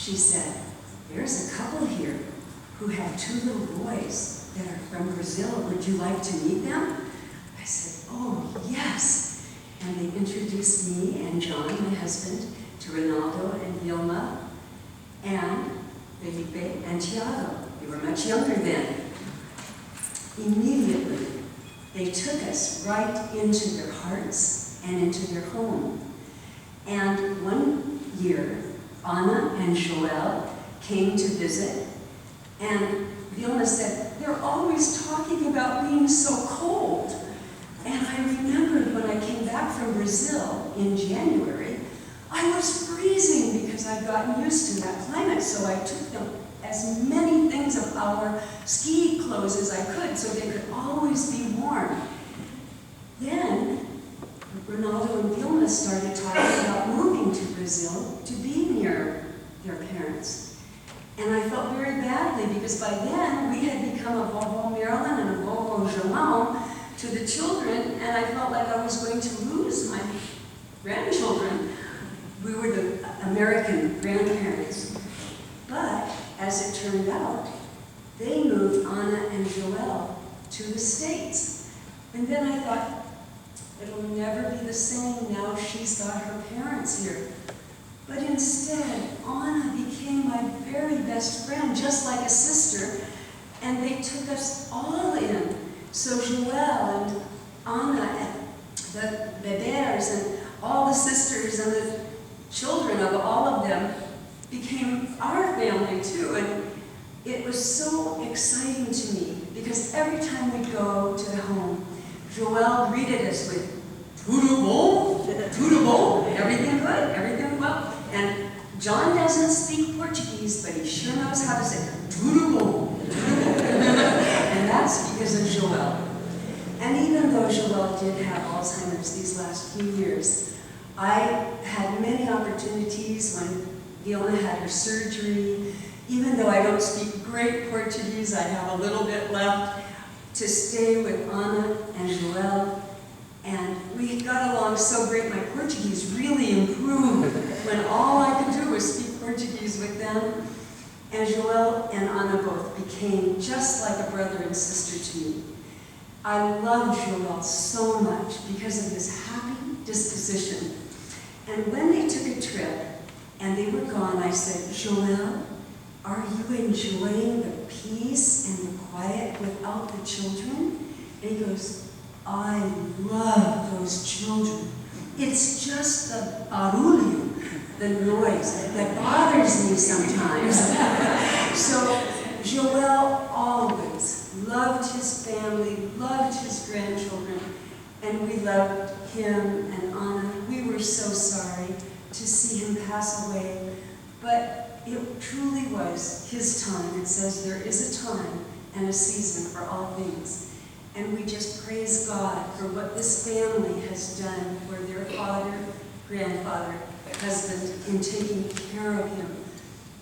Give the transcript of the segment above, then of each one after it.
she said, there's a couple here who have 2 little boys that are from Brazil. Would you like to meet them? I said, oh, yes. And they introduced me and John, my husband, to Ronaldo and Vilma and Felipe and Tiago. They were much younger then. Immediately, they took us right into their hearts and into their home. And one year, Anna and Joel came to visit, and Vilma said, they're always talking about being so cold. And I remembered when I came back from Brazil in January, I was freezing because I'd gotten used to that climate, so I took them as many things of our ski clothes as I could so they could always be warm. Then, Ronaldo and Vilma started talking about moving to Brazil to be near their parents. And I felt very badly because by then we had become a Vovó Marilyn and a Vovó João to the children, and I felt like I was going to lose my grandchildren. We were the American grandparents. But as it turned out, they moved Anna and Joel to the States. And then I thought, it'll never be the same now she's got her parents here. But instead, Anna became my very best friend, just like a sister, and they took us all in. So Joel and Anna and the bears and all the sisters and the children of all of them became our family too. And it was so exciting to me because every time we'd go to the home, Joel greeted us with, tudo bom? Tudo bom? Everything good? Everything well? And John doesn't speak Portuguese, but he sure knows how to say tudo bom. And that's because of Joel. And even though Joel did have Alzheimer's these last few years, I had many opportunities when Vilma had her surgery. Even though I don't speak great Portuguese, I have a little bit left to stay with Anna and Joel. And we got along so great, my Portuguese really improved when all I could do was speak Portuguese with them. And Joel and Anna both became just like a brother and sister to me. I loved Joel so much because of his happy disposition. And when they took a trip and they were gone, I said, Joel, are you enjoying the peace and the quiet without the children? And he goes, I love those children. It's just the barulho, the noise, that bothers me sometimes. So Joel always loved his family, loved his grandchildren, and we loved him and Anna. We were so sorry to see him pass away, but it truly was his time. It says there is a time and a season for all things. And we just praise God for what this family has done for their father, grandfather, husband, in taking care of him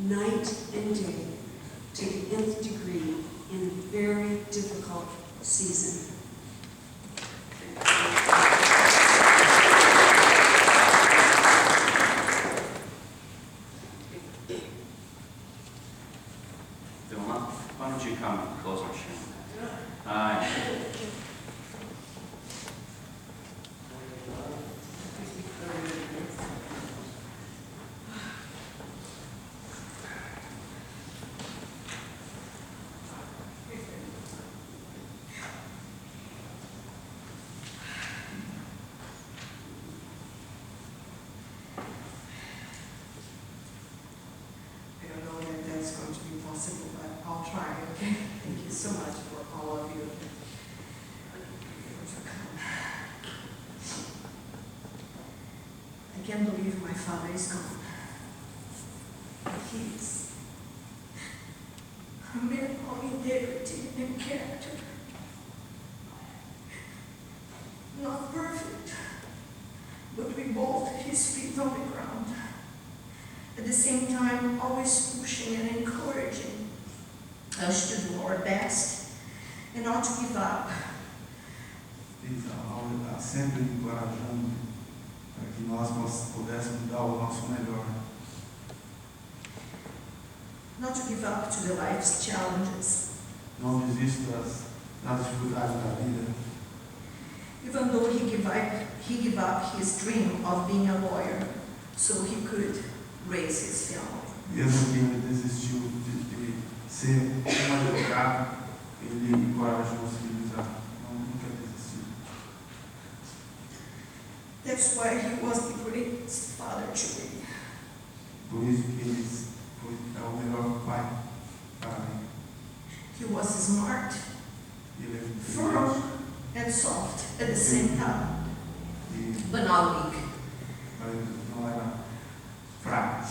night and day to the nth degree in a very difficult season. Vilma, why don't you come close our show? But I'll try, okay? Thank you so much for all of you. I can't believe my father is gone. He's a man of integrity and character. Not perfect, but we both his feet on the ground. At the same time, always pushing and encouraging us to do our best and not to give up. Está sempre nos encorajando para que nós pudéssemos dar o nosso melhor. not to give up to the life's challenges. Não desista das dificuldades da vida. Even though he gave up his dream of being a lawyer so he could raise his family. Mesmo que ele desistiu de ser um advogado, ele encorajou os filhos a nunca desistir. That's why he was the greatest father to me. Por isso que ele foi o melhor pai para mim. He was smart, Ele é firm, and soft at the same time, but not weak. mas não era fraco.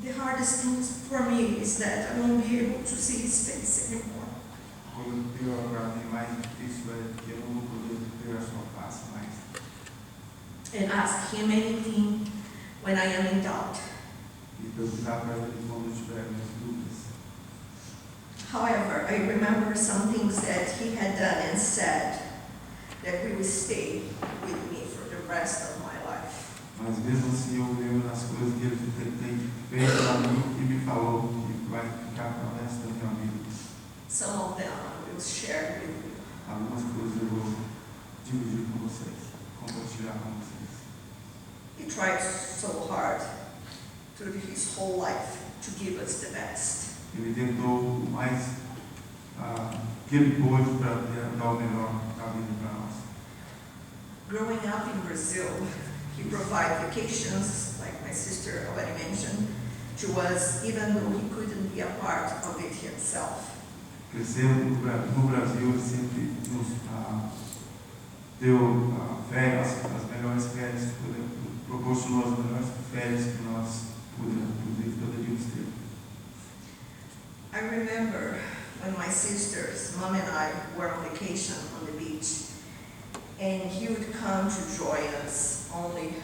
The hardest thing for me is that I won't be able to see his face anymore. A coisa pior para mim, mais difícil, é que eu não vou poder ver a sua face mais. And ask him anything when I am in doubt. E perguntar para ele quando eu tiver minhas dúvidas. However, I remember some things that he had done and said that will stay with me for the rest of my life. Mas mesmo assim eu lembro das coisas que ele tem feito para mim e me falou que vai ficar para o resto da minha vida. Some of them I will share with you. Algumas coisas eu vou dividir com vocês, compartilhar com vocês. He tried so hard through his whole life to give us the best. Ele tentou o mais que ele pôde para dar o melhor da vida para nós. Growing up in Brazil, he provided vacations, like my sister already mentioned, to us, even though he couldn't be a part of it himself. Crescendo no Brasil, ele sempre nos deu férias, as melhores férias, proporcionou as melhores férias que nós poderíamos ter. I remember when my sisters, Mom and I, were on vacation on the beach, and he would come to join us only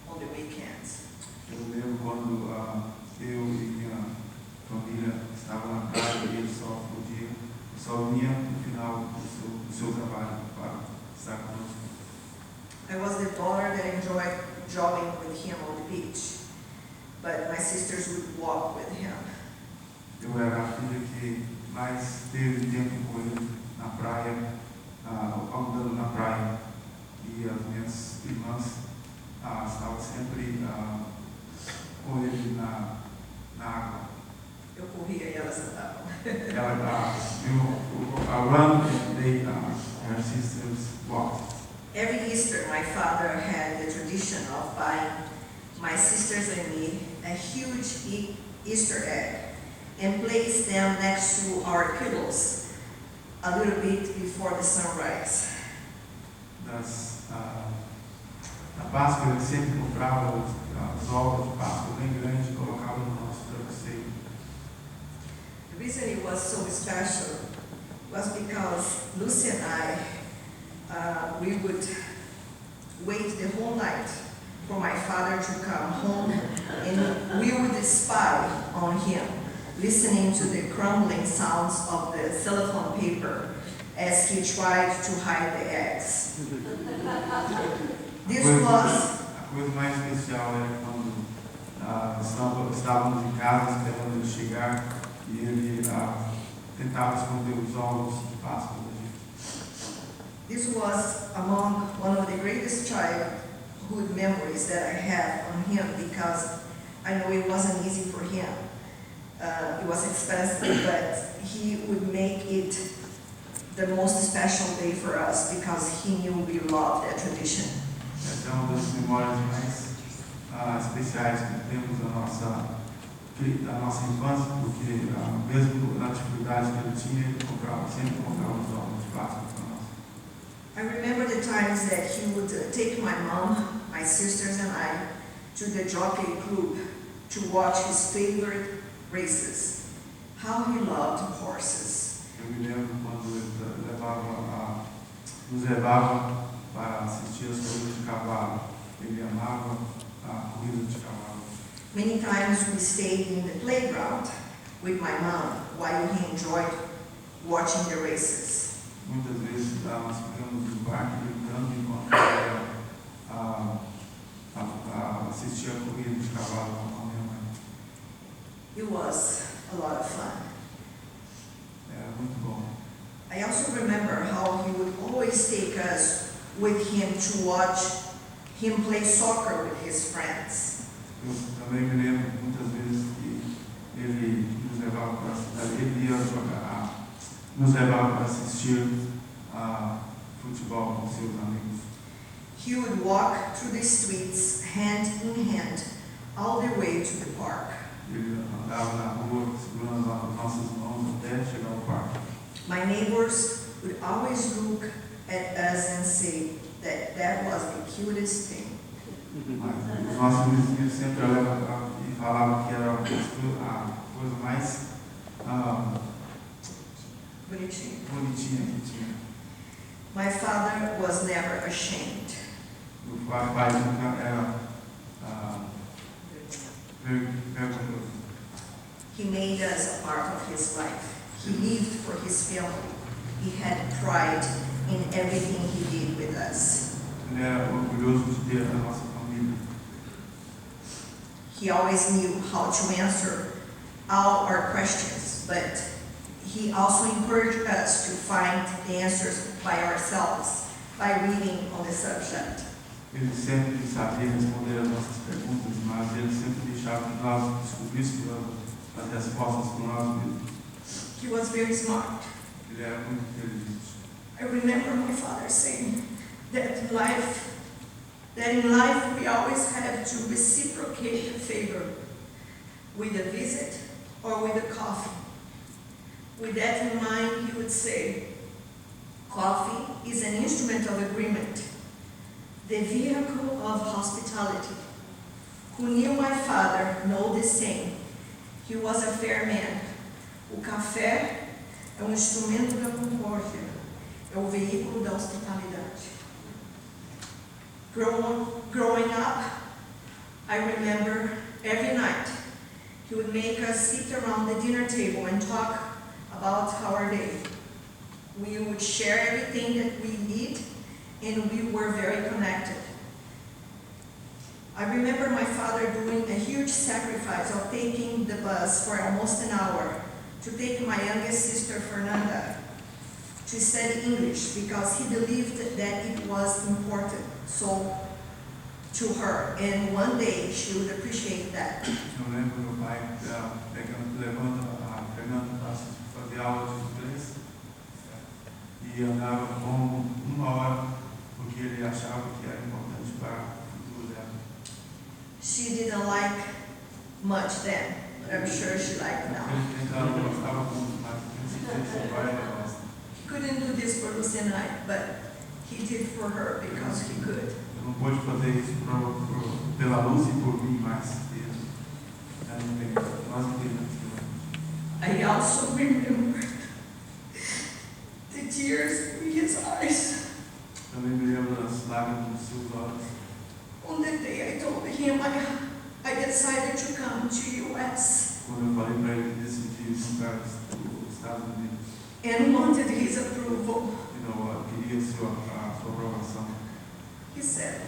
on the weekends. Eu lembro quando eu e minha família estavam na praia e ele só vinha no final do seu trabalho para estar conosco. I was the daughter that enjoyed jogging with him on the beach, but my sisters would walk with him. Eu era a filha que mais teve tempo com ele na praia, andando na praia. E as minhas irmãs estavam sempre com ele na água. Eu corria e elas andavam. Ela run and her sisters walked. Every Easter, my father had the tradition of buying my sisters and me a huge Easter egg and place them next to our pillows a little bit before the sunrise. Na Páscoa ele sempre comprava os ovos de Páscoa bem grandes e colocava no nosso travesseiro. The reason it was so special was because Lucy and I, we would wait the whole night for my father to come home, and we would spy on him, listening to the crumbling sounds of the cellophane paper as he tried to hide the eggs. This was A coisa mais especial era quando estávamos em casa esperando ele chegar e ele tentava esconder os ovos de Páscoa da gente. This was among one of the greatest childhood memories that I have on him, because I know it wasn't easy for him. It was expensive, but he would make it the most special day for us because he knew we loved that tradition. Essa é uma das memórias mais especiais que temos da nossa infância, porque mesmo na dificuldade que ele tinha, ele sempre comprava os ovos de Páscoa para nós. I remember the times that he would take my mom, my sisters and I to the jockey club to watch his favorite races. How he loved horses. Eu me lembro quando ele nos levava para assistir as corridas de cavalo. Ele amava a corrida de cavalo. Many times we stayed in the playground with my mom while he enjoyed watching the races. Muitas vezes nós ficamos no parque brincando enquanto assistia a corrida de cavalo com a minha mãe. It was a lot of fun. Era muito bom. I also remember how he would always take us with him to watch him play soccer with his friends. Eu também me lembro muitas vezes que ele nos levava para a cidade, ele ia jogar, nos levava para assistir a futebol com seus amigos. He would walk through the streets hand in hand all the way to the park. Ele andava na rua segurando as nossas mãos até chegar ao parque. My neighbors would always look at us and say that was the cutest thing. Mas os nossos vizinhos sempre olhavam e falavam que era a coisa mais bonitinha que tinha. My father was never ashamed. O pai nunca era vergonhoso. He made us a part of his life. He lived for his family. He had pride in everything he did with us. Ele era orgulhoso de ter a nossa família. He always knew how to answer all our questions, but he also encouraged us to find the answers by ourselves, by reading on the subject. Ele sempre sabia responder as nossas perguntas, mas ele sempre deixava que nós descobríssemos as respostas por nós mesmos. He was very smart. Ele era muito inteligente. I remember my father saying that in life we always have to reciprocate a favor with a visit or with a coffee. With that in mind, he would say, coffee is an instrument of agreement, the vehicle of hospitality. Who knew my father know the same. He was a fair man. O café é um instrumento da concórdia, é o veículo da hospitalidade. Growing up, I remember every night he would make us sit around the dinner table and talk about our day. We would share everything that we did, and we were very connected. I remember my father doing a huge sacrifice of taking the bus for almost an hour to take my youngest sister, Fernanda, to study English because he believed that it was important to her, and one day she would appreciate that. Eu lembro meu pai levando a Fernanda para fazer aula de inglês e andava com uma hora porque ele achava que era importante para o futuro dela. She didn't like much then, but I'm sure she liked now. Ela não gostava muito, mas eu tenho certeza que agora ela gosta. He couldn't do this for Lucy and I, but he did for her because he could. Eu não pude fazer isso pela luz e por mim, mas nós entendemos. I also remember the tears in his eyes. Também me lembro das lágrimas nos seus olhos. On the day I told him I decided to come to US Quando eu falei para ele que decidi ir para os Estados Unidos. and wanted his approval. Eu queria a sua aprovação. He said,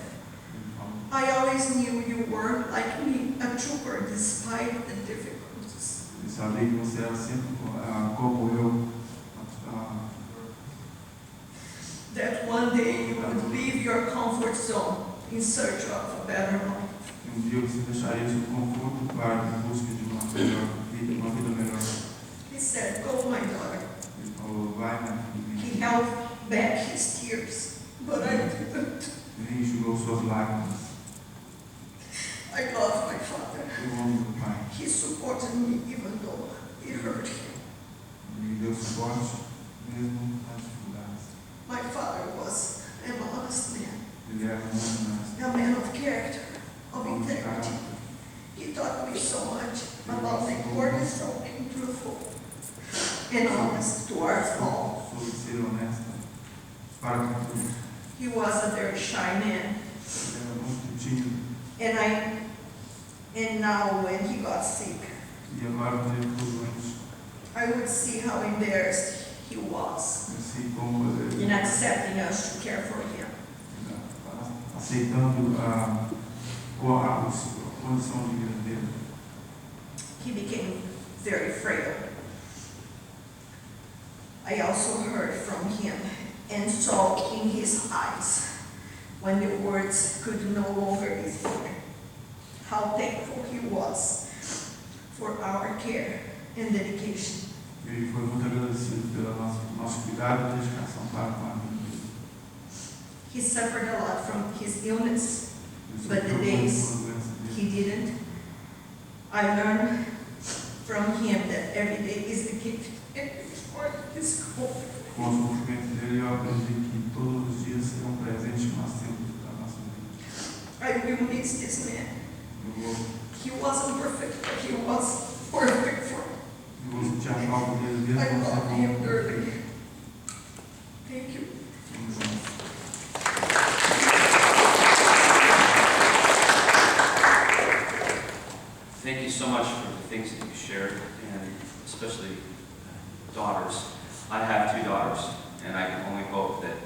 Ele falou, I always knew you were, like me, a trooper despite the difficulties. ele sabia que você era sempre como eu. That one day you would leave your comfort zone in search of a better life. Dia você deixaria seu conforto para em busca de uma vida melhor. He said, go my daughter. Ele falou, vai, minha He filha. held back his tears, but I didn't. Ele enxugou suas lágrimas. I love my father. Eu amo meu pai. He supported me even though it hurt him. Ele me deu suporte, mesmo nas dificuldades. My father was an honest man, Ele era honesto. a man of character, of integrity. He taught me so much about the importance of being truthful and honest towards all. Sobre ser honesta para com todos. He was a very shy man, Ele era muito tímido. and now when he got sick, E agora, quando ele ficou doente, I would see how embarrassed he was eu sei como ele in accepting us to care for him. aceitando a condição de vida dele. He became very frail. I also heard from him and saw in his eyes when the words could no longer be spoken, how thankful he was for our care and dedication. Ele foi muito agradecido pelo nosso cuidado e dedicação para com a vida dele. He suffered a lot from his illness, Ele but the sofreu muito days com a doença dele. he didn't. I learned from him that every day is a gift and his heart is cold. Com o sofrimento dele, eu aprendi que todos os dias serão presentes que nós temos da nossa vida. I will miss this man. Eu vou He wasn't perfect, but he was perfect for me. sentir a falta dele mesmo. I Você loved him vai dearly. Thank you. Thank you so much for the things that you shared, and especially daughters. I have 2 daughters, and I can only hope that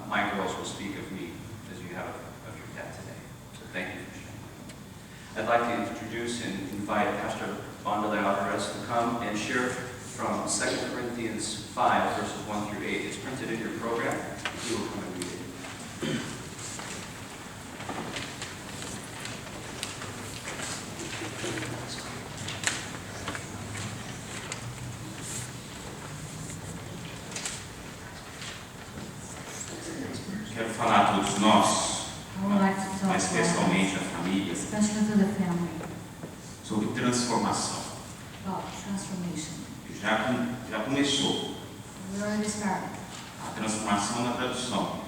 my girls will speak of me as you have of your dad today. So thank you for sharing. I'd like to introduce and invite Pastor Bondale Alvarez to come and share from 2 Corinthians 5, verses 1 through 8. It's printed in your program. He will come and read it. Quero falar a todos nós, I would like to talk mas especialmente about, a família, especially to the family, sobre transformação. about transformation. Já começou We already started. a transformação na tradução,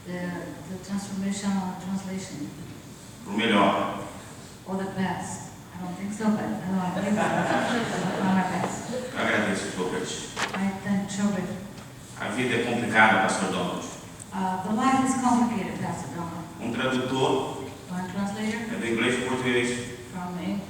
The transformation on translation, para o melhor. or the best. I don't think so, but I don't know. I think it's not my best. Eu agradeço, Robert. I thank children. A vida é complicada, Pastor Donald. The life is complicated, Pastor Donald. Um tradutor One translator é do inglês para o português. from